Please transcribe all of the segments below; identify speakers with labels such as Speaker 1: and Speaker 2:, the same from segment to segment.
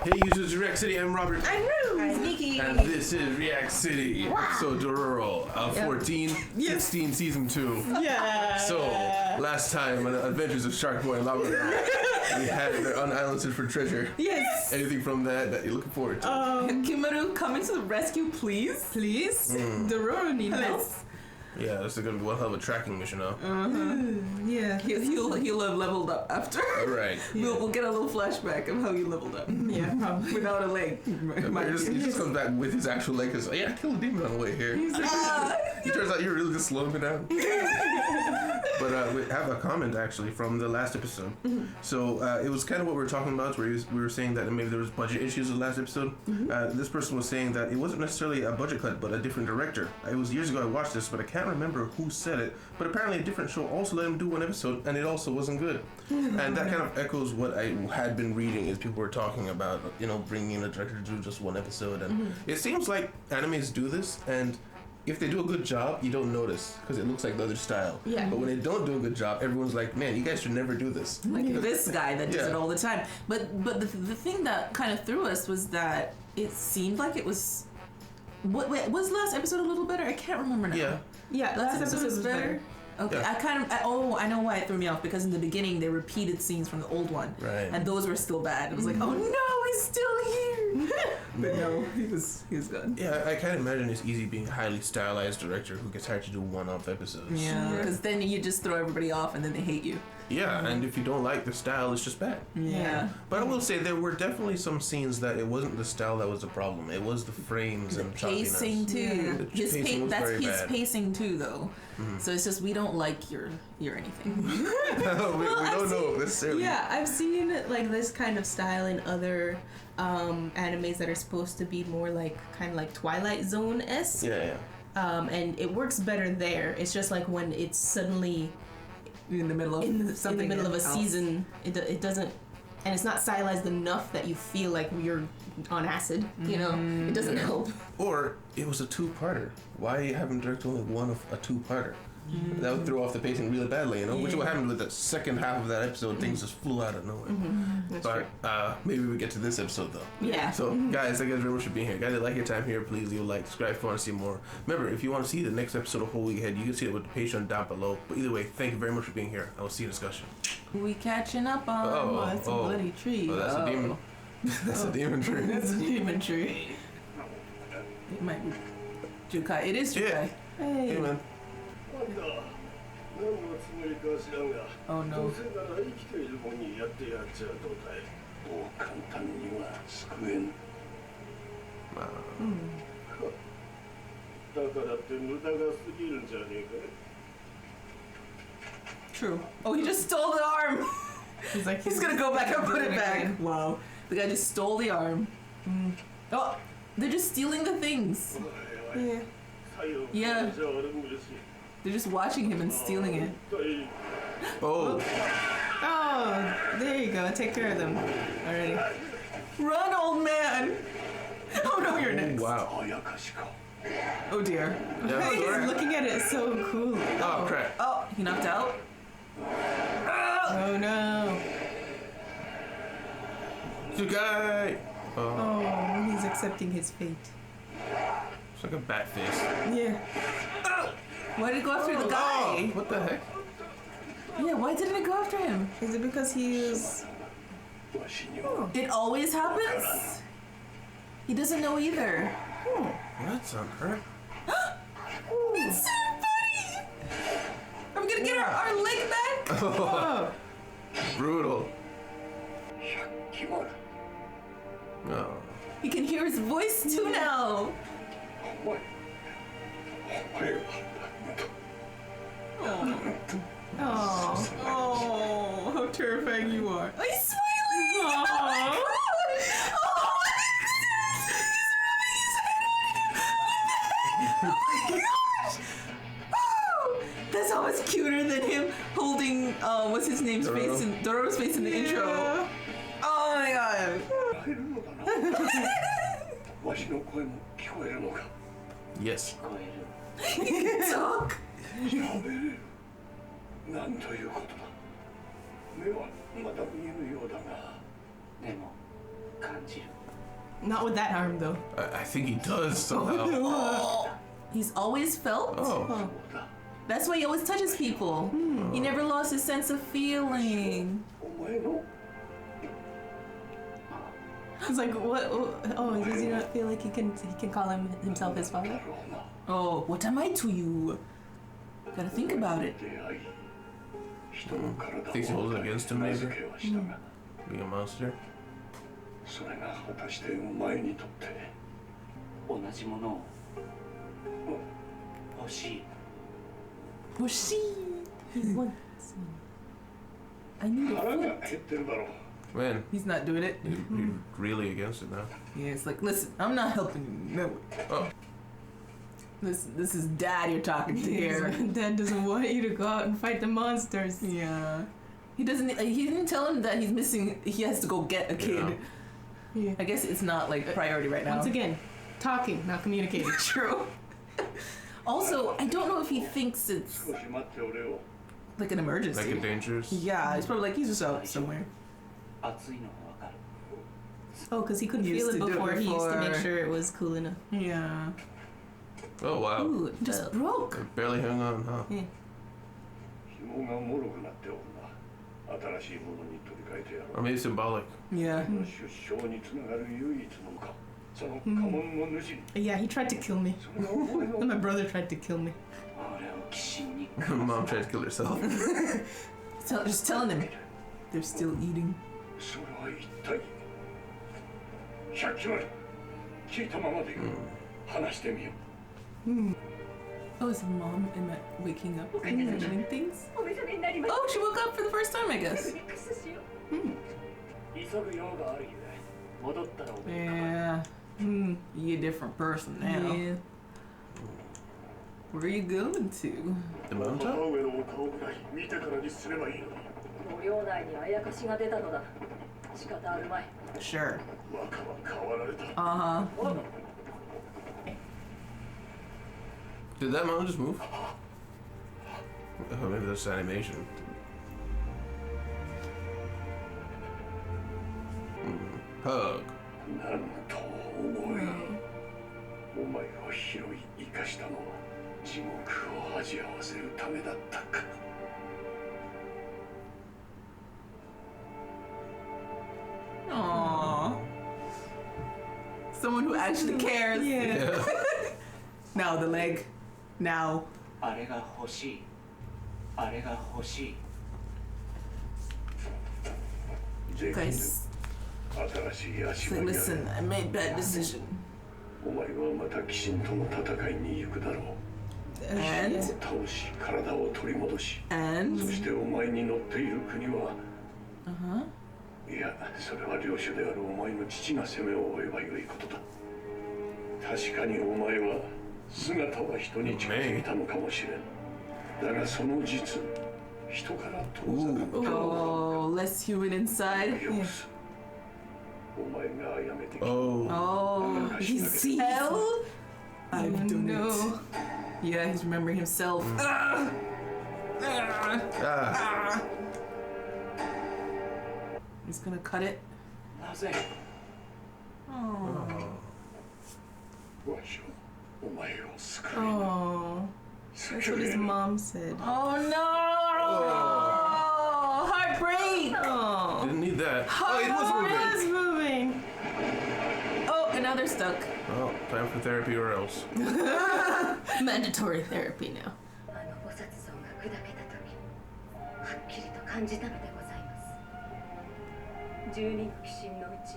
Speaker 1: Hey users, React City, I'm Robert.
Speaker 2: I'm Rue.
Speaker 3: I'm Nikki.
Speaker 1: And this is React City. So Dororo, 14, 16, season 2.
Speaker 2: Yeah.
Speaker 1: So, last time on Adventures of Shark Boy and Lava Girl, we had their unislanded for treasure.
Speaker 2: Yes.
Speaker 1: Anything from that you're looking forward to?
Speaker 3: Hyakkimaru, coming to the rescue, please.
Speaker 2: Please. Dororo needs help.
Speaker 1: Yeah, this is going to be one hell of a tracking mission now.
Speaker 2: Yeah.
Speaker 3: He'll have leveled up after.
Speaker 1: Alright.
Speaker 3: We'll get a little flashback of how he leveled up.
Speaker 2: Yeah, probably.
Speaker 3: Without a leg.
Speaker 1: He just comes back with his actual leg because, I killed a demon on the way here. It turns out you're really just slowing me down. But we have a comment actually from the last episode. So it was kind of what we were talking about, where we were saying that maybe there was budget issues in the last episode. This person was saying that it wasn't necessarily a budget cut, but a different director. It was years ago I watched this, but I can't remember who said it. But apparently a different show also let him do one episode, and it also wasn't good. And that kind of echoes what I had been reading, as people were talking about, bringing in a director to do just one episode. And it seems like animes do this, and if they do a good job, you don't notice because it looks like the other style. Yeah. But when they don't do a good job, everyone's like, "Man, you guys should never do this."
Speaker 3: Like this guy that does it all the time. But the thing that kind of threw us was that it seemed like it was. What was last episode a little better? I can't remember now.
Speaker 2: Yeah.
Speaker 3: Last episode was better. Okay,
Speaker 1: Yeah.
Speaker 3: I know why it threw me off, because in the beginning they repeated scenes from the old one,
Speaker 1: Right.
Speaker 3: and those were still bad. It was like, oh no, he's still here. But no, he was good.
Speaker 1: Yeah, I can't imagine it's easy being a highly stylized director who gets hired to do one-off episodes.
Speaker 3: Yeah, because then you just throw everybody off, and then they hate you.
Speaker 1: Yeah, and if you don't like the style, it's just bad.
Speaker 3: Yeah.
Speaker 1: But I will say there were definitely some scenes that it wasn't the style that was the problem. It was the frames and
Speaker 3: pacing
Speaker 1: choppiness.
Speaker 3: too.
Speaker 1: The pacing was very
Speaker 3: his
Speaker 1: bad.
Speaker 3: pacing too, though. So it's just we don't like your anything.
Speaker 1: we don't know necessarily.
Speaker 2: Yeah, I've seen like this kind of style in other animes that are supposed to be more like kind of like Twilight Zone-esque.
Speaker 1: Yeah.
Speaker 2: And it works better there. It's just like when it's suddenly
Speaker 3: In the middle of
Speaker 2: a season, it doesn't, and it's not stylized enough that you feel like you're on acid. It doesn't help.
Speaker 1: Or it was a two-parter. Why haven't directed only one of a two-parter? That would throw off the pacing really badly, which is what happened with the second half of that episode. Things just flew out of nowhere. But maybe we get to this episode though.
Speaker 2: Yeah.
Speaker 1: So guys, thank you guys very much for being here. Guys, if you like your time here, please leave a like, subscribe if you want to see more. Remember, if you want to see the next episode a whole week ahead, you can see it with the Patreon down below. But either way, thank you very much for being here. I will see you in discussion.
Speaker 3: We catching up on it's a bloody tree.
Speaker 1: Oh, that's a demon. That's a demon tree.
Speaker 3: That's a demon tree. It might be Jukai. It is Jukai.
Speaker 1: Hey man.
Speaker 3: Oh no.
Speaker 4: だからって無駄が過ぎるんじゃねえかい
Speaker 3: True. Oh, he just stole the arm. He's gonna go back and put it back. Wow. The guy just stole the arm. Oh, they're just stealing the things. Yeah. They're just watching him and stealing it.
Speaker 1: Oh.
Speaker 2: Oh, there you go. Take care of them already.
Speaker 3: Run, old man. Oh no, you're next.
Speaker 1: Wow.
Speaker 3: Oh dear.
Speaker 1: Yeah,
Speaker 2: He's looking at it so cool.
Speaker 1: Oh crap.
Speaker 3: Oh, he knocked out.
Speaker 2: Oh no.
Speaker 1: Jukai.
Speaker 2: Oh, he's accepting his fate.
Speaker 1: It's like a bat face.
Speaker 2: Yeah.
Speaker 3: Why did it go after the guy?
Speaker 1: What the heck?
Speaker 3: Yeah, why didn't it go after him?
Speaker 2: Is it because he's...
Speaker 3: It always happens? He doesn't know either.
Speaker 1: That's unheard.
Speaker 3: It's so funny! Are we gonna get our leg back?
Speaker 1: Oh. Brutal. Oh.
Speaker 3: You can hear his voice too now.
Speaker 2: Oh, how terrifying you are.
Speaker 3: Oh, he's smiling!
Speaker 2: Aww.
Speaker 3: Oh my god! Oh my goodness! He's rubbing his head on him! Oh my gosh! Oh, that's almost cuter than him holding, what's his name's
Speaker 1: Dororo.
Speaker 3: face in Dororo's face in the intro. Oh my god!
Speaker 1: Yes.
Speaker 3: He can talk!
Speaker 4: なんということだ。目はまだ見えぬようだが。でも、感
Speaker 2: Not with that arm though.
Speaker 1: I think he does somehow.
Speaker 3: He's always felt.
Speaker 1: Oh.
Speaker 3: That's why he always touches people. He never lost his sense of feeling.
Speaker 4: お前の
Speaker 2: It's like what? Oh, does he not feel like he can call himself his father?
Speaker 3: Oh, what am I to you? Gotta think about it.
Speaker 4: 出会い人の体を
Speaker 1: Thinks he holds it against him,
Speaker 4: 名
Speaker 1: maybe?
Speaker 4: 付けはしたが
Speaker 1: Being a monster.
Speaker 4: それが果たしてお前にとって
Speaker 5: 同じものを欲しい
Speaker 3: Whooshy.
Speaker 2: He wants.
Speaker 3: I need
Speaker 4: 腹
Speaker 3: a
Speaker 4: が
Speaker 3: foot.
Speaker 4: 減ってるだろう
Speaker 1: Man,
Speaker 3: He's not doing it.
Speaker 1: you're really against it now.
Speaker 3: Yeah, it's like, listen, I'm not helping you. No.
Speaker 1: Oh.
Speaker 3: This is Dad you're talking to here.
Speaker 2: Dad doesn't want you to go out and fight the monsters.
Speaker 3: Yeah. He didn't tell him that he's missing. He has to go get a kid.
Speaker 2: Yeah.
Speaker 3: I guess it's not like priority right now.
Speaker 2: Once again, talking, not communicating.
Speaker 3: True. Also, I don't know if he thinks it's
Speaker 4: 少し待っておれよ
Speaker 3: like an emergency.
Speaker 1: Like it dangerous.
Speaker 3: Yeah, it's probably like he's just out somewhere.
Speaker 5: 熱いのがわかる
Speaker 2: Oh, because he couldn't
Speaker 3: He
Speaker 2: feel
Speaker 3: used
Speaker 2: it
Speaker 3: to do it
Speaker 2: before. He used to make
Speaker 3: before.
Speaker 2: sure it was cool enough.
Speaker 3: Yeah.
Speaker 1: Oh, wow.
Speaker 2: Ooh, it
Speaker 3: Just
Speaker 2: felt-
Speaker 3: broke.
Speaker 1: It barely hung on, huh?
Speaker 2: Yeah.
Speaker 4: 紐がもろくなっておるな新しいものに取り替えてやろ
Speaker 1: Or maybe symbolic.
Speaker 3: Yeah.
Speaker 4: う出生につながる唯一のかその家紋の主
Speaker 2: Yeah, he tried to kill me.
Speaker 4: それがお前の
Speaker 2: And my brother tried to kill me.
Speaker 5: 俺を寄進に
Speaker 1: Mom tried to kill herself.
Speaker 3: Just telling him they're still eating.
Speaker 4: それは一体100聞いたままでいい話してみよ
Speaker 3: Oh, is mom waking up and imagining things? Oh, she woke up for the first time, I guess.
Speaker 5: 急ぐ用があるゆえ戻ったらおめえ
Speaker 3: Yeah. You're a different person now.
Speaker 2: Yeah.
Speaker 3: Where are you going to?
Speaker 1: The
Speaker 4: う
Speaker 1: mountain?
Speaker 4: 母上のお顔ぐらい見てからにすればいいのに
Speaker 6: ご領内にあやかしが出たのだ仕方あるまい
Speaker 3: Sure.
Speaker 4: 若は変わられた
Speaker 3: Uh-huh.
Speaker 1: Did that mountain just move? Oh, maybe that's animation. Hug.
Speaker 4: なんと重いお前を拾い生かしたのは地獄を味わわせるためだったか
Speaker 3: Aww. Someone who actually cares.
Speaker 2: Yeah.
Speaker 3: Now the leg. Now.
Speaker 5: あれが欲しいあれが欲しい
Speaker 3: Guys,
Speaker 4: 新しい足
Speaker 3: say,
Speaker 4: 場にあ
Speaker 3: listen,
Speaker 4: る
Speaker 3: I made bad decision.
Speaker 4: お前はまた鬼神との戦いに行くだろう
Speaker 3: And
Speaker 4: 倒し体を取り戻し
Speaker 3: and
Speaker 4: そしてお前に乗っている国は
Speaker 3: uh-huh.
Speaker 4: いやそれは領主であるお前の父が攻めを負えばよいことだ確かにお前は姿は人に近づいたのかもしれんだがその実人から遠ざかったの
Speaker 3: Oh, less human inside.
Speaker 4: だ様子お前が殺めてきた
Speaker 1: Oh.
Speaker 3: Oh, he sees. Hell? I've done
Speaker 2: no.
Speaker 3: it. Yeah, he's remembering himself.
Speaker 1: Ah.
Speaker 3: He's gonna cut it.
Speaker 5: なぜ
Speaker 3: Oh.
Speaker 4: わしはお前を救い
Speaker 2: Oh. That's what his mom said.
Speaker 3: Oh no! Heartbreak!
Speaker 2: Oh.
Speaker 1: Didn't need that. Oh, it was moving.
Speaker 2: It's moving.
Speaker 3: Oh, and now they're stuck.
Speaker 1: Well, time for therapy or else.
Speaker 2: Mandatory therapy now.
Speaker 6: あの菩薩像が砕けた時はっきりと感じたのでございます十人の鬼神のうち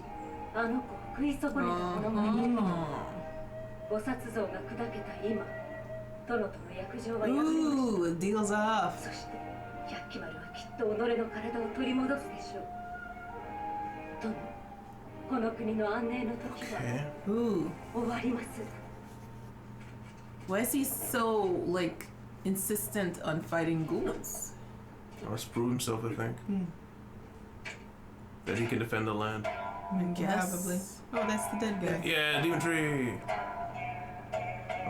Speaker 6: あの子を食い損ねた者がいるの菩薩像が砕けた今殿との約定は破れました
Speaker 2: Ooh, deal's off.
Speaker 6: そして百鬼丸はきっと己の体を取り戻すでしょう殿この国の安寧の時は
Speaker 2: Ooh.
Speaker 6: 終わります
Speaker 3: Why is he so, like, insistent on fighting ghouls?
Speaker 1: Must prove himself, I think. That he can defend the land.
Speaker 3: I guess.
Speaker 2: Probably. Oh, that's the dead guy.
Speaker 1: Yeah, demon tree.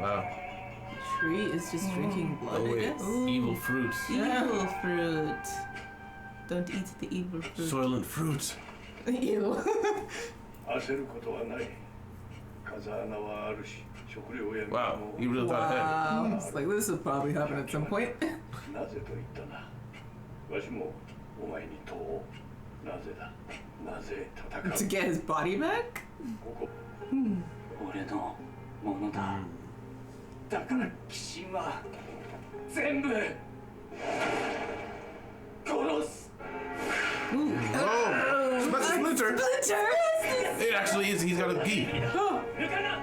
Speaker 1: Wow.
Speaker 3: The tree is just drinking blood,
Speaker 1: Oh
Speaker 3: I
Speaker 1: wait,
Speaker 3: guess.
Speaker 1: evil fruits.
Speaker 2: Evil fruit. Don't eat the evil fruit.
Speaker 1: Soylent fruits.
Speaker 2: Ew.
Speaker 4: 焦ることはない。風穴はあるし、食料や水
Speaker 1: Wow,
Speaker 4: も
Speaker 1: you really thought ahead.
Speaker 3: Wow. It's like this will probably happen at some point.
Speaker 4: なぜと言ったな。わしもお前に問おう。なぜだ。なぜ戦う。
Speaker 3: To get his body back?
Speaker 4: ここ。
Speaker 5: 俺のものだ。だから鬼神は全部殺す。
Speaker 1: Oh, it's about to splinter.
Speaker 3: Splinter!
Speaker 1: It actually is. He's got a gi.
Speaker 4: 抜かな。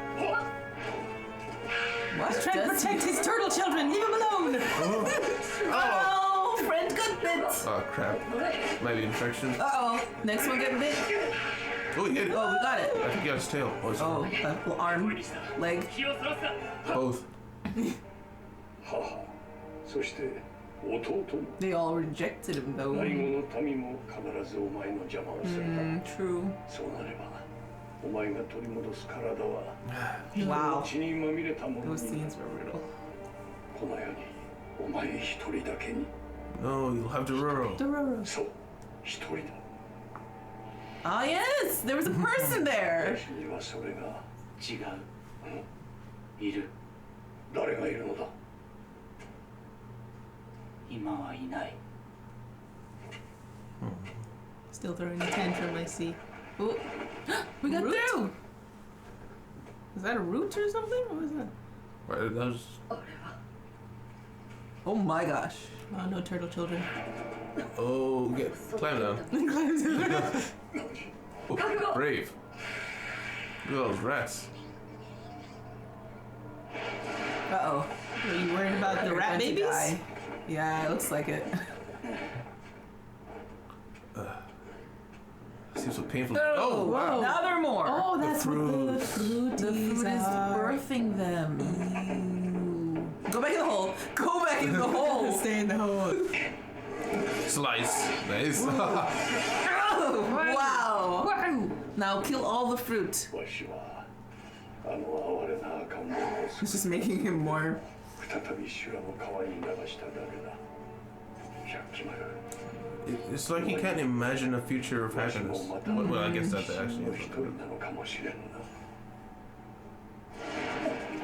Speaker 3: What?
Speaker 2: Trying to
Speaker 3: Does
Speaker 2: protect his turtle children. Leave him alone.
Speaker 3: Oh, friend got bit.
Speaker 1: Oh crap. Might be infection.
Speaker 3: Uh-oh. Next one get bit.
Speaker 1: Oh, he hit it.
Speaker 3: Oh, we got it.
Speaker 1: I think he got his tail. Oh, it's
Speaker 3: Oh, arm, leg.
Speaker 4: 気をそらすな。
Speaker 1: both.
Speaker 4: 母。そして弟も。
Speaker 3: They all rejected him
Speaker 4: 最
Speaker 3: though.
Speaker 4: 後の民も必ずお前の邪魔をする。
Speaker 3: True.
Speaker 4: そうなれば、お前が取り戻す体は
Speaker 3: Wow.
Speaker 4: 血にまみれたもの
Speaker 3: Those
Speaker 4: にな
Speaker 3: scenes were brutal.
Speaker 4: この世にお前一人だけに。
Speaker 1: No, you'll have Dororo.
Speaker 2: Dororo.
Speaker 4: そう、一人だ。
Speaker 3: Ah, yes! There was a person there!
Speaker 4: 私にはそれが
Speaker 5: 違う。いる。
Speaker 4: 誰がいるのだ。
Speaker 5: 今はいない。
Speaker 2: Still throwing a tantrum, I see. Oh,
Speaker 3: We got
Speaker 2: Root?
Speaker 3: through!
Speaker 2: is that a root or something? What was that?
Speaker 1: Right, that was.
Speaker 3: Oh my gosh.
Speaker 2: Oh, no turtle children.
Speaker 1: Oh, get climb down. Oh, brave. Look at those rats.
Speaker 3: Uh-oh.
Speaker 2: Are you worried about the
Speaker 3: They're
Speaker 2: rat
Speaker 3: going to
Speaker 2: babies?
Speaker 3: die. Yeah, it looks like it.
Speaker 1: Seems so painful.
Speaker 3: Oh,
Speaker 1: Oh, wow.
Speaker 3: Now there are more.
Speaker 2: Oh, that's what the
Speaker 1: fruit.
Speaker 3: The
Speaker 2: fruities
Speaker 3: fruit is
Speaker 2: are.
Speaker 3: birthing them. Ew. Go back in the hole. Go back in the hole.
Speaker 2: Stay in the hole.
Speaker 1: Slice. Nice.
Speaker 3: Oh, wow.
Speaker 2: Wow.
Speaker 3: Now kill all the fruit.
Speaker 4: わしはあの哀れな赤ん坊を
Speaker 3: It's just making him more.
Speaker 4: 再び修羅の川に流しただけだ。百鬼丸。
Speaker 1: It's like he can't imagine a future of
Speaker 4: わしも
Speaker 1: happiness.
Speaker 4: また
Speaker 1: Well, I guess that
Speaker 4: 鬼
Speaker 1: actually
Speaker 4: の
Speaker 1: is.
Speaker 4: 一人なのかもしれんな。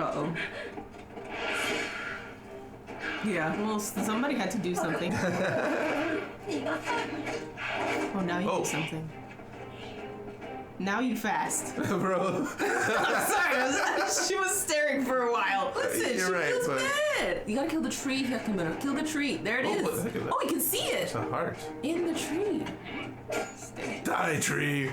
Speaker 3: Uh-oh. Yeah.
Speaker 2: Well, somebody had to do something. Oh, now you
Speaker 1: Oh.
Speaker 2: do something. Now you fast.
Speaker 1: Bro.
Speaker 2: Sorry, she was staring for a while.
Speaker 3: Listen,
Speaker 1: You're
Speaker 3: she
Speaker 1: right,
Speaker 3: feels
Speaker 1: but-
Speaker 3: bad. You gotta kill the tree, Hyakkimaru. Kill the tree. There it
Speaker 1: Oh,
Speaker 3: is.
Speaker 1: what the heck is that?
Speaker 3: Oh, you can see it.
Speaker 1: It's a heart.
Speaker 3: In the tree.
Speaker 1: Die, tree.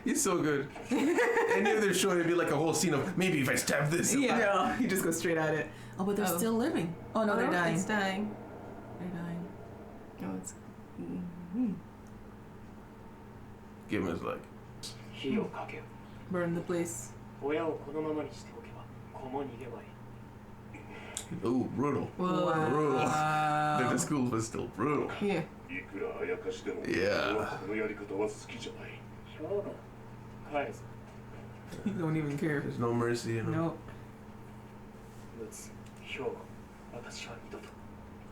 Speaker 1: He's so good. Any other show, it'd be like a whole scene of maybe if I stab this.
Speaker 3: Yeah. You just go straight at it. Oh, but they're
Speaker 2: Oh.
Speaker 3: still living. Oh, no, they're dying.
Speaker 2: It's dying.
Speaker 3: They're dying.
Speaker 2: Oh, it's.
Speaker 1: Give him his leg.
Speaker 5: 火をかける。
Speaker 3: Burn the place.
Speaker 5: 親をこのままにしておけば子も逃げ場へ。
Speaker 1: Ooh, brutal.
Speaker 2: Whoa.
Speaker 1: Brutal. They're the school, but still brutal.
Speaker 2: Here.
Speaker 4: いくらあやかしでも、
Speaker 1: Yeah.
Speaker 4: 俺はこのやり方は好きじゃない。
Speaker 5: 兵庫返す。
Speaker 3: You don't even care.
Speaker 1: There's no mercy in him.
Speaker 3: Nope.
Speaker 5: 陸奥兵庫私は二度と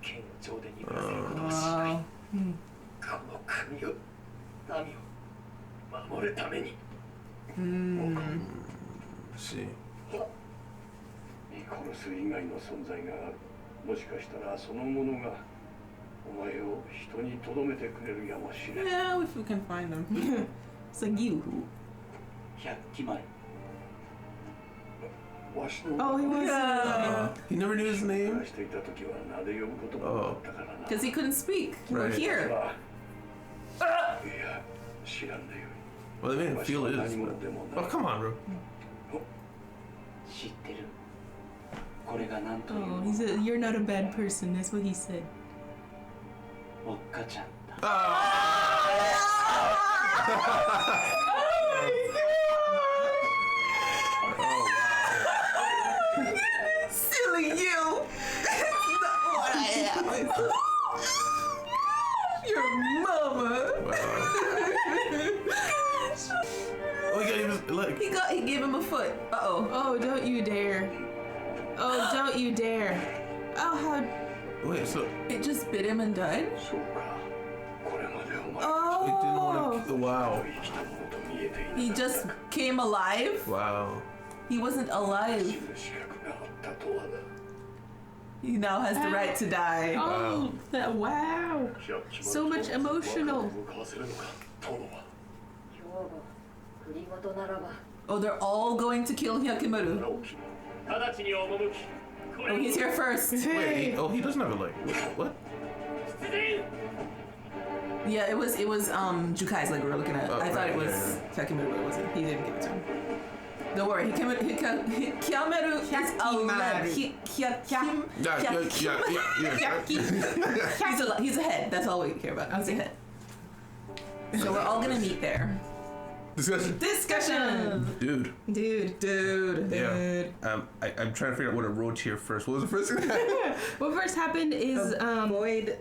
Speaker 5: 剣を上殿にぶら下げることをしない。
Speaker 3: Wow.
Speaker 4: この国を、民を守るために。
Speaker 1: Let's see.
Speaker 4: ニコルス以外の存在がある。もしかしたらそのものがお前を人に留めてくれるやもしれん。
Speaker 3: Yeah, if we can find them.
Speaker 2: It's like you.
Speaker 5: 百鬼丸。
Speaker 4: わしの
Speaker 2: Oh, he was.
Speaker 1: He never knew his
Speaker 4: 暮
Speaker 1: name.
Speaker 4: らしていた時は名で呼ぶこともあったからな。
Speaker 3: Because he couldn't speak. You were
Speaker 1: Right.
Speaker 3: here.
Speaker 4: いや、知らんでよい。
Speaker 1: Well, they made him feel it is.
Speaker 4: 何
Speaker 1: But...
Speaker 4: 者でもな
Speaker 1: Oh,
Speaker 4: い。
Speaker 1: come on, bro.
Speaker 5: 知ってる。これが何という
Speaker 2: Oh,
Speaker 5: の
Speaker 2: he said, you're not a bad person. That's what he said.
Speaker 5: おっかちゃんだ。
Speaker 3: Silly you! That's not what I am. Your mama.
Speaker 1: Wow. Oh, he got his leg.
Speaker 3: He gave him a foot. Uh-oh.
Speaker 2: Oh, don't you dare. Oh, don't you dare. Oh, how.
Speaker 1: Wait, so
Speaker 3: It just bit him and died?
Speaker 4: そうか。
Speaker 1: Wow.
Speaker 3: He just came alive.
Speaker 1: Wow.
Speaker 3: He wasn't alive. He now has the right to die.
Speaker 2: Oh, wow. So much emotional.
Speaker 3: Oh, they're all going to kill Hyakkimaru. Oh, he's here first.
Speaker 1: Wait, he doesn't have a leg. What?
Speaker 3: Yeah, it was Jukai's leg we were looking at.
Speaker 1: Oh,
Speaker 3: I thought
Speaker 1: right,
Speaker 3: it was Hyakkimaru, but it wasn't. He didn't give it to him. Don't worry, Hyakkimaru is alive. He's a head. That's all we care about. He's a head. So we're all gonna meet there. Discussion.
Speaker 1: Dude.
Speaker 2: Dude.
Speaker 1: Yeah. I'm trying to figure out what I wrote here first. What was the first thing?
Speaker 2: What first happened is
Speaker 3: Avoid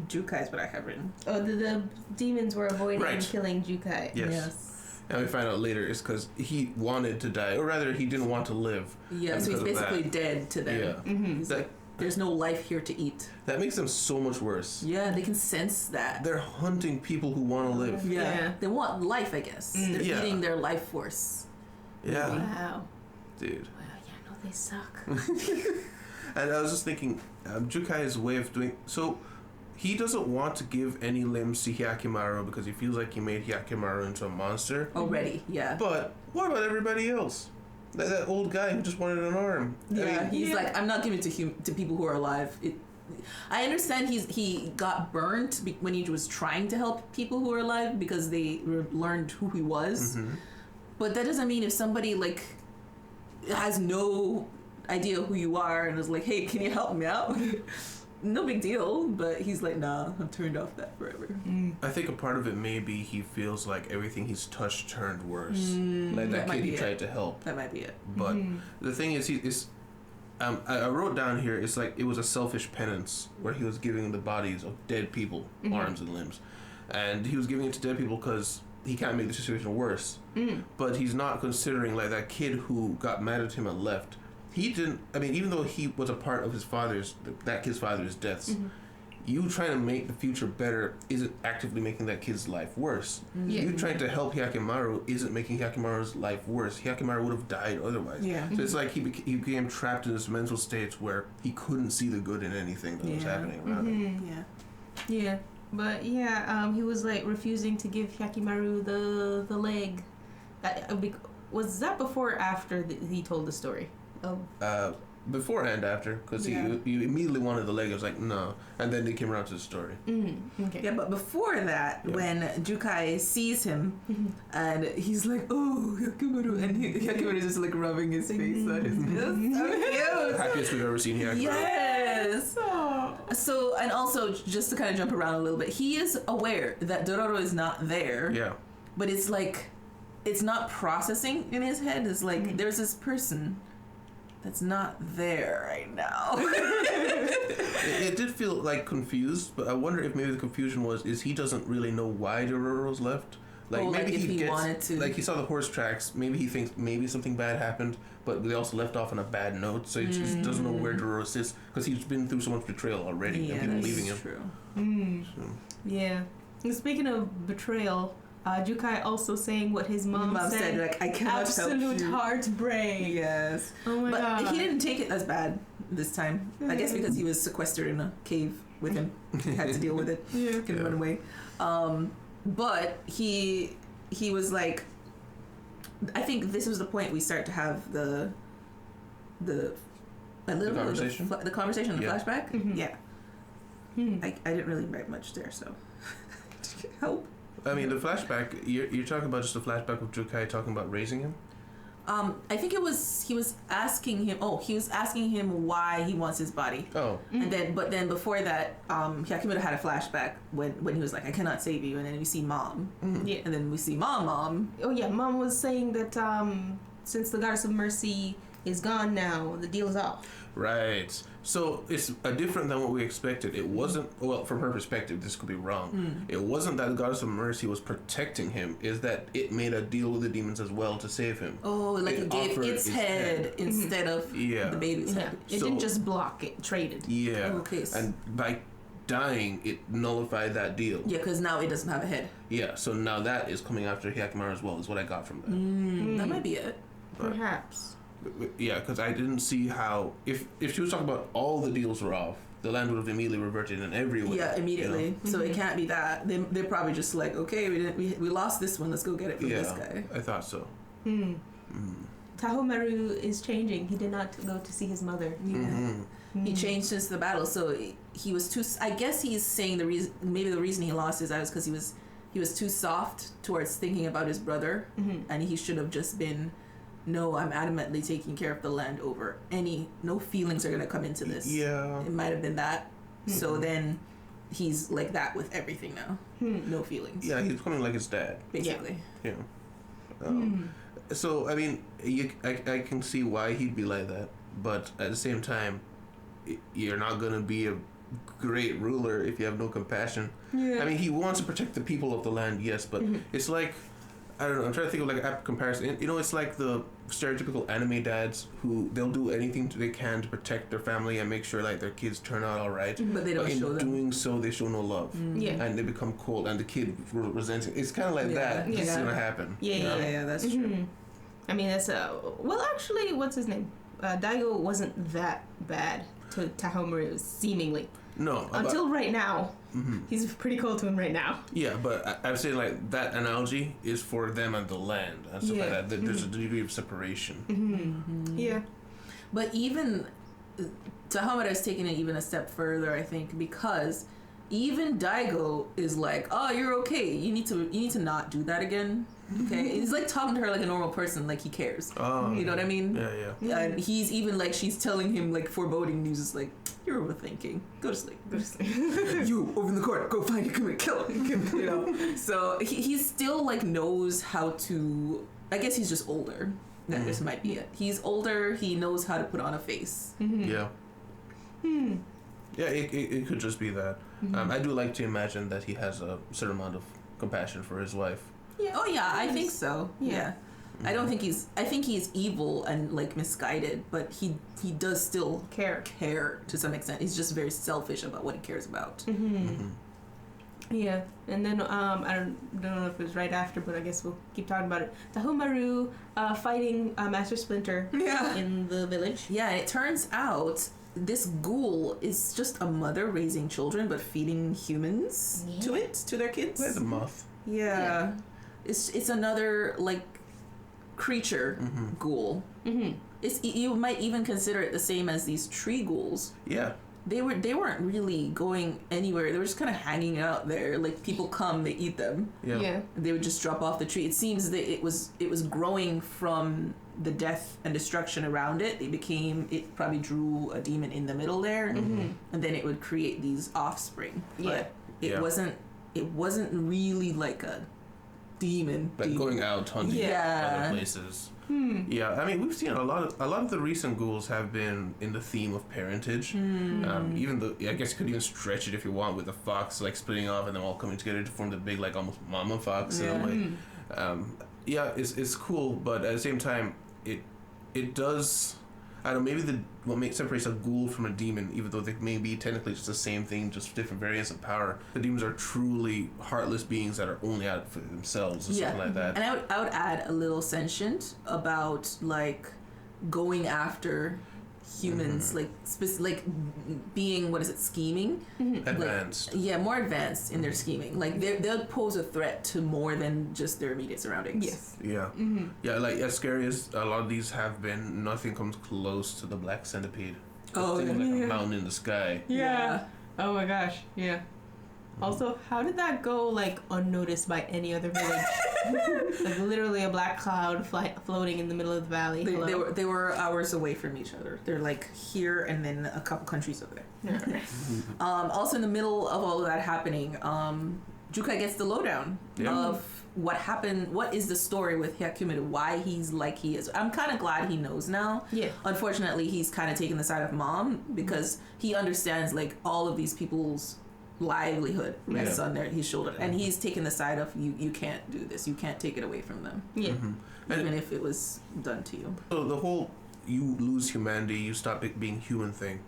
Speaker 3: Jukai is what I have written.
Speaker 2: Oh, the demons were avoiding killing Jukai.
Speaker 1: Yes. And we find out later it's because he wanted to die, or rather, he didn't want to live.
Speaker 3: Yeah, so he's basically dead to them.
Speaker 1: Yeah.
Speaker 2: Mm-hmm.
Speaker 3: He's like, there's no life here to eat.
Speaker 1: That makes them so much worse.
Speaker 3: Yeah, they can sense that.
Speaker 1: They're hunting people who want to live.
Speaker 3: Yeah. They want life, I guess. They're eating their life force.
Speaker 1: Yeah.
Speaker 2: Wow.
Speaker 1: Dude.
Speaker 2: Wow, yeah, no, they suck.
Speaker 1: And I was just thinking, Jukai's way of doing... So, he doesn't want to give any limbs to Hyakkimaru because he feels like he made Hyakkimaru into a monster.
Speaker 3: Already, yeah.
Speaker 1: But what about everybody else? That old guy who just wanted an arm.
Speaker 3: Yeah,
Speaker 1: I mean,
Speaker 3: he's like, I'm not giving it to people who are alive. I understand he got burnt when he was trying to help people who are alive because they learned who he was. Mm-hmm. But that doesn't mean if somebody like has no idea who you are and is like, hey, can you help me out? No big deal, but he's like, nah, I've turned off that forever.
Speaker 1: I think a part of it may be he feels like everything he's touched turned worse. Like that kid he tried to help.
Speaker 3: That might be it.
Speaker 1: But the thing is, I wrote down here, it's like it was a selfish penance where he was giving the bodies of dead people arms and limbs. And he was giving it to dead people because he can't make the situation worse. But he's not considering like that kid who got mad at him and left. He didn't. I mean, even though he was a part of his father's, that kid's father's deaths, you trying to make the future better isn't actively making that kid's life worse. You trying to help Hyakkimaru isn't making Hyakkimaru's life worse. Hyakkimaru would have died otherwise. Yeah. So it's like he became trapped in this mental state where he couldn't see the good in anything that was happening around him.
Speaker 2: Yeah. But he was like refusing to give Hyakkimaru the leg. Was that before or after he told the story?
Speaker 1: Before and after, because he immediately wanted the leg. I was like, no, and then they came around to the story.
Speaker 2: Okay.
Speaker 3: Yeah, but before that, when Jukai sees him, and he's like, "Oh, Hyakkimaru," and Hyakkimaru is just like rubbing his face on his face. So cute.
Speaker 1: Happiest we've ever seen Hyakkimaru.
Speaker 3: Yes. So, and also just to kind of jump around a little bit, he is aware that Dororo is not there.
Speaker 1: Yeah.
Speaker 3: But it's like, it's not processing in his head. It's like there's this person that's not there right now.
Speaker 1: It did feel like confused, but I wonder if maybe the confusion is he doesn't really know why Dororo's left. Like maybe he wanted to. Like he saw the horse tracks. Maybe he thinks maybe something bad happened, but they also left off on a bad note, so he just doesn't know where Dororo sits because he's been through so much betrayal already and people leaving him.
Speaker 3: True.
Speaker 1: So.
Speaker 2: Yeah. And speaking of betrayal, Jukai also saying what his mom said,
Speaker 3: like, I cannot
Speaker 2: absolute
Speaker 3: help you.
Speaker 2: heartbreak.
Speaker 3: Yes.
Speaker 2: Oh my god.
Speaker 3: But he didn't take it as bad this time. I guess because he was sequestered in a cave with him. He had to deal with it. Couldn't run away. But he was like, I think this was the point we start to have the conversation, the flashback. Yeah. I didn't really write much there, so help.
Speaker 1: I mean, the flashback, you're talking about just the flashback of Jukai talking about raising him?
Speaker 3: I think he was asking him why he wants his body.
Speaker 1: Oh.
Speaker 3: And then before that, Hyakkimaru had a flashback when he was like, I cannot save you, and then we see Mom.
Speaker 2: Yeah.
Speaker 3: And then we see Mom.
Speaker 2: Oh yeah, Mom was saying that since the Goddess of Mercy is gone now, the deal is off.
Speaker 1: Right. So it's different than what we expected. It wasn't, well, from her perspective, this could be wrong. It wasn't that the Goddess of Mercy was protecting him. It's that it made a deal with the demons as well to save him.
Speaker 3: Oh, like it gave its head instead of the baby's head.
Speaker 2: It didn't just block it, traded.
Speaker 1: Yeah.
Speaker 3: Okay.
Speaker 1: And by dying, it nullified that deal.
Speaker 3: Yeah, because now it doesn't have a head.
Speaker 1: Yeah, so now that is coming after Hyakkimaru as well, is what I got from that.
Speaker 3: That might be it.
Speaker 2: Perhaps.
Speaker 1: Yeah, because I didn't see how, if she was talking about all the deals were off, the land would have immediately reverted in every way.
Speaker 3: Yeah, immediately.
Speaker 1: You know?
Speaker 3: So it can't be that. They're probably just like, okay, we lost this one. Let's go get it from this guy.
Speaker 1: I thought so.
Speaker 2: Tahomaru is changing. He did not go to see his mother.
Speaker 3: Yeah. He changed since the battle, so he was too. I guess he's saying the reason he lost his eye was because he was too soft towards thinking about his brother, and he should have just been, no, I'm adamantly taking care of the land over no feelings are gonna come into this.
Speaker 1: Yeah,
Speaker 3: it might have been that. So then he's like that with everything now. No feelings.
Speaker 1: Yeah, he's becoming like his dad,
Speaker 3: basically.
Speaker 1: Yeah. So I mean, I can see why he'd be like that, but at the same time, you're not gonna be a great ruler if you have no compassion. Yeah. I mean, he wants to protect the people of the land, yes, but it's like, I don't know, I'm trying to think of like an apt comparison. You know, it's like the stereotypical anime dads who they'll do anything they can to protect their family and make sure like their kids turn out all right.
Speaker 3: But they don't show them.
Speaker 1: In doing so, they show no love. And they become cold, and the kid resenting. It's kind of like that. This is gonna happen.
Speaker 3: Yeah, that's true.
Speaker 2: I mean, that's well, actually, what's his name? Daigo wasn't that bad to Tahomaru, seemingly.
Speaker 1: No.
Speaker 2: Until right now. He's pretty cold to him right now.
Speaker 1: Yeah, but I'm saying like that analogy is for them and the land and stuff like that. There's a degree of separation.
Speaker 2: Yeah.
Speaker 3: But even Tahomaru is taking it even a step further, I think, because even Daigo is like, oh, you're okay. You need to not do that again. Okay, he's like talking to her like a normal person, like he cares. You know what I mean?
Speaker 1: Yeah.
Speaker 3: And he's even like, she's telling him like foreboding news. Is like, you're overthinking. Go to sleep. You over in the court. Go find him and kill him. You know. So he still like knows how to. I guess he's just older. That this might be it. He's older. He knows how to put on a face.
Speaker 1: Yeah. Yeah, it could just be that. I do like to imagine that he has a certain amount of compassion for his wife.
Speaker 3: Yeah. Oh yeah, I think so. Yeah. I don't think I think he's evil and like misguided, but he does still care to some extent. He's just very selfish about what he cares about.
Speaker 2: Yeah, and then I don't know if it was right after, but I guess we'll keep talking about it. Tahomaru fighting Master Splinter in the village. Yeah,
Speaker 3: it turns out this ghoul is just a mother raising children but feeding humans to their kids.
Speaker 1: Like the moth.
Speaker 3: Yeah. It's another like creature ghoul. You might even consider it the same as these tree ghouls. Yeah. They weren't really going anywhere. They were just kind of hanging out there. Like people come, they eat them. Yeah. They would just drop off the tree. It seems that it was growing from the death and destruction around it. It probably drew a demon in the middle there, and then it would create these offspring. But it wasn't really like a demon.
Speaker 1: Like going out hunting other places. Yeah, I mean, we've seen a lot of the recent ghouls have been in the theme of parentage. Even though I guess you could even stretch it if you want with the fox like splitting off and then all coming together to form the big like almost mama fox. It's cool, but at the same time, it does. I don't know. Maybe what separates a ghoul from a demon, even though they may be technically just the same thing, just different variants of power. The demons are truly heartless beings that are only out for themselves or something like that.
Speaker 3: And I would add a little sentient about like going after humans, like being scheming,
Speaker 1: advanced.
Speaker 3: Like, more advanced in their scheming. Like they'll pose a threat to more than just their immediate surroundings.
Speaker 2: Yes.
Speaker 1: Yeah. Yeah. Like as scary as a lot of these have been, nothing comes close to the black centipede.
Speaker 3: Oh,
Speaker 1: like a mountain in the sky.
Speaker 2: Yeah. Oh my gosh. Yeah. Also, how did that go like unnoticed by any other village? Like literally a black cloud floating in the middle of the valley.
Speaker 3: They were hours away from each other. They're like here and then a couple countries over there. Also in the middle of all of that happening, Jukai gets the lowdown of what happened. What is the story with Hyakkimaru? Why he's like he is. I'm kind of glad he knows now. Yeah. Unfortunately, he's kind of taking the side of mom because he understands like all of these people's livelihood rests on his shoulder, and he's taking the side of you can't do this, you can't take it away from them, even if it was done to you.
Speaker 1: So the whole you lose humanity, you stop being human thing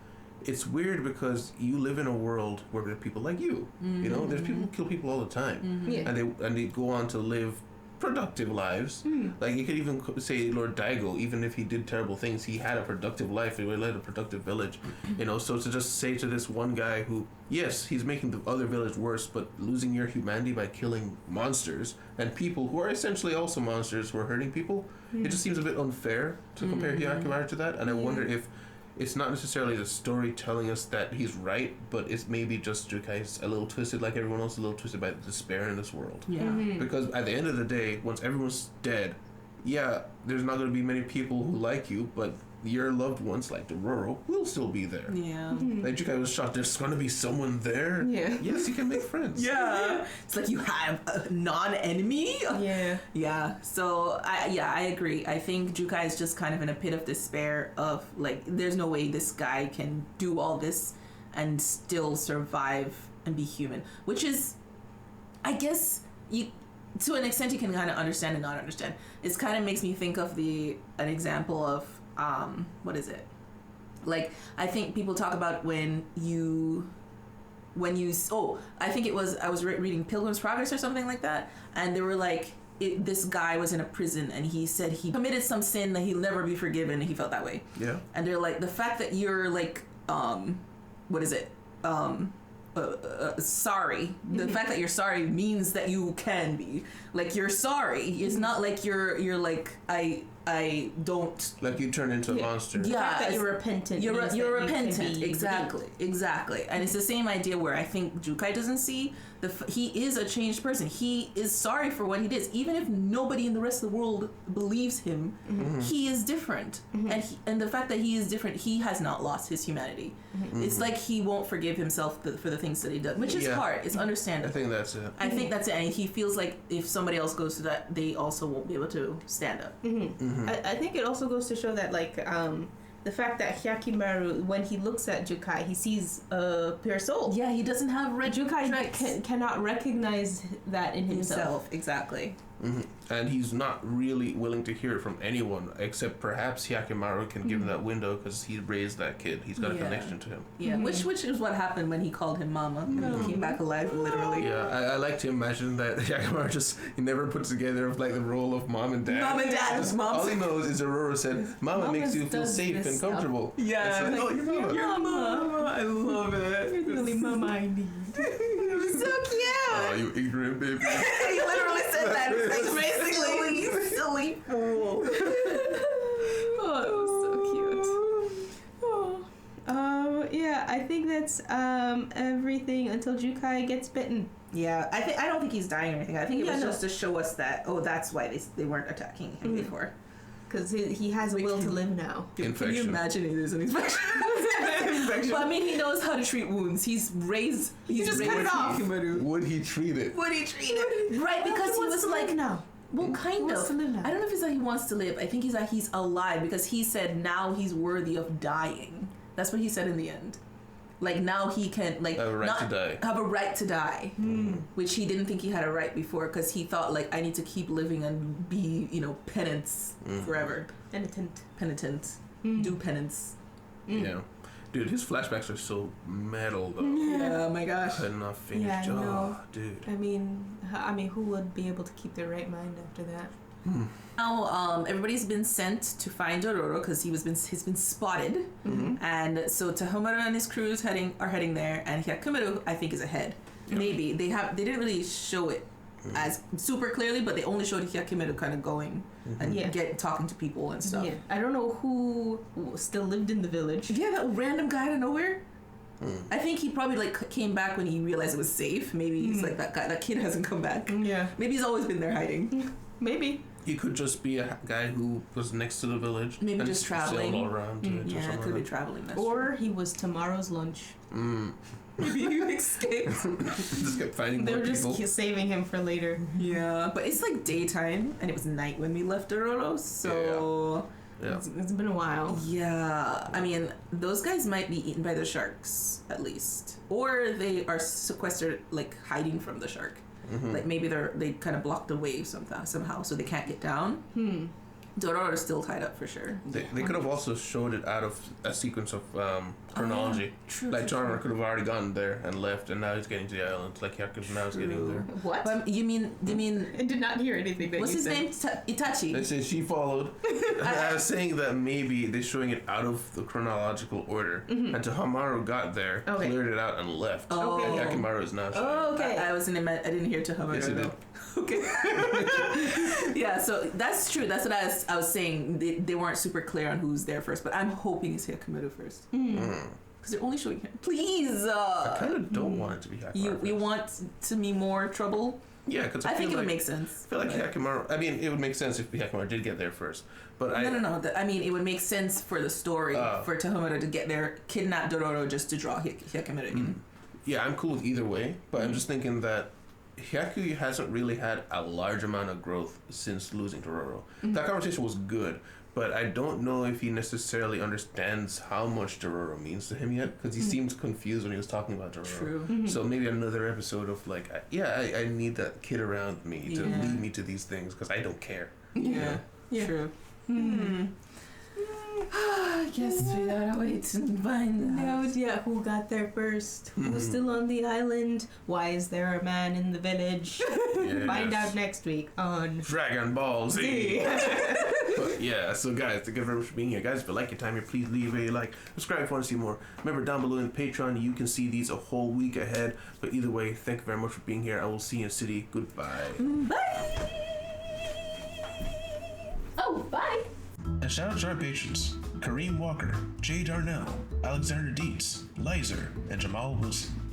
Speaker 1: it's weird because you live in a world where there are people like you. You know, there's people who kill people all the time, and they go on to live productive lives. Like you could even say Lord Daigo, even if he did terrible things, he had a productive life. He led a productive village. You know, so to just say to this one guy who, yes, he's making the other village worse, but losing your humanity by killing monsters and people who are essentially also monsters who are hurting people, it just seems a bit unfair to compare Hyakkimaru to that. And I wonder if it's not necessarily the story telling us that he's right, but it's maybe just Jukai's a little twisted, like everyone else, a little twisted by the despair in this world. Yeah. Because at the end of the day, once everyone's dead, there's not going to be many people who like you, but your loved ones, like Dororo, will still be there. Yeah. Like Jukai was shot, there's going to be someone there. Yeah. Yes, you can make friends.
Speaker 3: Yeah. It's like you have a non-enemy. Yeah. Yeah. So, I agree. I think Jukai is just kind of in a pit of despair of, like, there's no way this guy can do all this and still survive and be human. Which is, I guess, to an extent you can kind of understand and not understand. It kind of makes me think of an example of what is it? Like, I think people talk about I think it was, I was reading Pilgrim's Progress or something like that, and they were like, this guy was in a prison and he said he committed some sin that he'll never be forgiven, and he felt that way. Yeah. And they're like, the fact that you're like, what is it? Sorry. The fact that you're sorry means that you can be. Like, you're sorry. It's not like you're like, I don't...
Speaker 1: Like you turn into a monster.
Speaker 2: Yeah, the fact that you're repentant.
Speaker 3: You're repentant. Exactly. And it's the same idea where I think Jukai doesn't see he is a changed person. He is sorry for what he did. Even if nobody in the rest of the world believes him, he is different. And the fact that he is different, he has not lost his humanity. It's like he won't forgive himself for the things that he does, which is hard. It's understandable.
Speaker 1: I think that's it.
Speaker 3: And he feels like if somebody else goes through that, they also won't be able to stand up.
Speaker 2: I think it also goes to show that, like, the fact that Hyakkimaru, when he looks at Jukai, he sees a pure soul.
Speaker 3: Yeah, he doesn't have
Speaker 2: Jukai cannot recognize that in himself.
Speaker 3: Exactly.
Speaker 1: And he's not really willing to hear it from anyone, except perhaps Hyakkimaru can give him that window because he raised that kid. He's got a connection to him.
Speaker 3: Yeah, which is what happened when he called him Mama and he came back alive, literally.
Speaker 1: Yeah, I like to imagine that Hyakkimaru he never puts together like the role of mom and dad.
Speaker 3: Mom and dad.
Speaker 1: All he knows is Dororo said, Mama makes you feel safe and comfortable.
Speaker 3: Yeah.
Speaker 1: And so,
Speaker 3: you're Mama. You're Mama. I love it.
Speaker 2: You're the only Mama I need.
Speaker 3: So cute.
Speaker 1: Oh, you ignorant baby.
Speaker 3: He literally said that. It's like, basically, you silly fool.
Speaker 2: Oh, it was so cute. Yeah, I think that's everything until Jukai gets bitten.
Speaker 3: Yeah, I don't think he's dying or anything. I think it was just to show us that, that's why they weren't attacking him before.
Speaker 2: Because he has a will to live now.
Speaker 3: Can you imagine if there's an infection? But I mean, he knows how to treat wounds. He's raised
Speaker 2: cut it off.
Speaker 1: Would he treat it?
Speaker 3: Right, because he was like,
Speaker 2: now.
Speaker 3: Well, kind of. I don't know if it's that he wants to live. I think he's that he's alive because he said now he's worthy of dying. That's what he said in the end. Like, now he can, like,
Speaker 1: have a
Speaker 3: right to die, which he didn't think he had a right before because he thought, like, I need to keep living and be, penance forever. Penitent. Do penance.
Speaker 1: Yeah. Dude, his flashbacks are so metal, though.
Speaker 3: Yeah, oh my gosh.
Speaker 1: Could not finish.
Speaker 2: Yeah, I know.
Speaker 1: Dude.
Speaker 2: I mean, who would be able to keep their right mind after that?
Speaker 3: Now, everybody's been sent to find Dororo because he's been spotted, and so Hyakkimaru and his crew are heading there, and Hyakkimaru, I think, is ahead. Yeah. Maybe they didn't really show it as super clearly, but they only showed Hyakkimaru kind of going and talking to people and stuff. Yeah,
Speaker 2: I don't know who still lived in the village.
Speaker 3: Yeah, that random guy out of nowhere. I think he probably like came back when he realized it was safe. Maybe he's like that kid hasn't come back. Yeah, maybe he's always been there hiding.
Speaker 2: Maybe.
Speaker 1: He could just be a guy who was next to the village.
Speaker 3: Maybe and just traveling.
Speaker 1: All around
Speaker 3: yeah, it could be traveling.
Speaker 2: Or he was tomorrow's lunch.
Speaker 3: Maybe he escaped.
Speaker 1: Just kept finding more people.
Speaker 2: They were just saving him for later.
Speaker 3: Yeah, but it's like daytime, and it was night when we left Dororo, so...
Speaker 1: Yeah.
Speaker 2: It's been a while.
Speaker 3: Yeah, I mean, those guys might be eaten by the sharks, at least. Or they are sequestered, like, hiding from the shark. Like maybe they kind of blocked the wave somehow, so they can't get down. Dororo is still tied up for sure.
Speaker 1: They could have also showed it out of a sequence of chronology.
Speaker 3: True,
Speaker 1: like
Speaker 3: true,
Speaker 1: John
Speaker 3: true.
Speaker 1: could have already gone there and left, and now he's getting to the island. Like Hyaku's now is getting there.
Speaker 2: What?
Speaker 3: But you mean
Speaker 2: I did not hear anything that
Speaker 3: what's
Speaker 2: you
Speaker 3: his
Speaker 2: said.
Speaker 3: name? Itachi.
Speaker 1: They say she followed. I was saying that maybe they're showing it out of the chronological order, and Hamaru got there,
Speaker 2: Okay.
Speaker 1: cleared it out, and left.
Speaker 3: Oh.
Speaker 1: And Hyakkimaru is now showing.
Speaker 2: Oh, okay.
Speaker 3: I didn't hear Tohamaru.
Speaker 1: Yes, you did.
Speaker 3: Okay. Yeah, so that's true. That's what I was saying. They weren't super clear on who's there first, but I'm hoping it's Hyakkimaru first. Because they're only showing him. Please!
Speaker 1: I kind of don't want it to be Hyakkimaru.
Speaker 3: You want to be more trouble?
Speaker 1: Yeah, because
Speaker 3: I think it would
Speaker 1: like,
Speaker 3: make sense.
Speaker 1: I feel like Hyakkimaru. I mean, it would make sense if Hyakkimaru did get there first, but
Speaker 3: No. I mean, it would make sense for the story for Tohamaru to get there, kidnap Dororo just to draw Hyakkimaru in.
Speaker 1: Yeah, I'm cool with either way, but I'm just thinking that Hyaku hasn't really had a large amount of growth since losing Dororo. That conversation was good, but I don't know if he necessarily understands how much Dororo means to him yet, because he seemed confused when he was talking about Dororo.
Speaker 3: True.
Speaker 1: So maybe another episode of like, I need that kid around me to lead me to these things, because I don't care.
Speaker 3: Yeah. True. I guess we gotta wait and find out.
Speaker 2: Yeah, who got there first? Who's still on the island? Why is there a man in the village? Find out next week on
Speaker 1: Dragon Ball Z. But yeah, so guys, thank you very much for being here. Guys, if you like your time here, please leave a like, subscribe if you want to see more. Remember, down below in the Patreon, you can see these a whole week ahead. But either way, thank you very much for being here. I will see you in City. Goodbye.
Speaker 3: Bye!
Speaker 2: Oh, bye!
Speaker 7: And shout out to our patrons, Kareem Walker, Jay Darnell, Alexander Dietz, Lizer, and Jamal Wilson.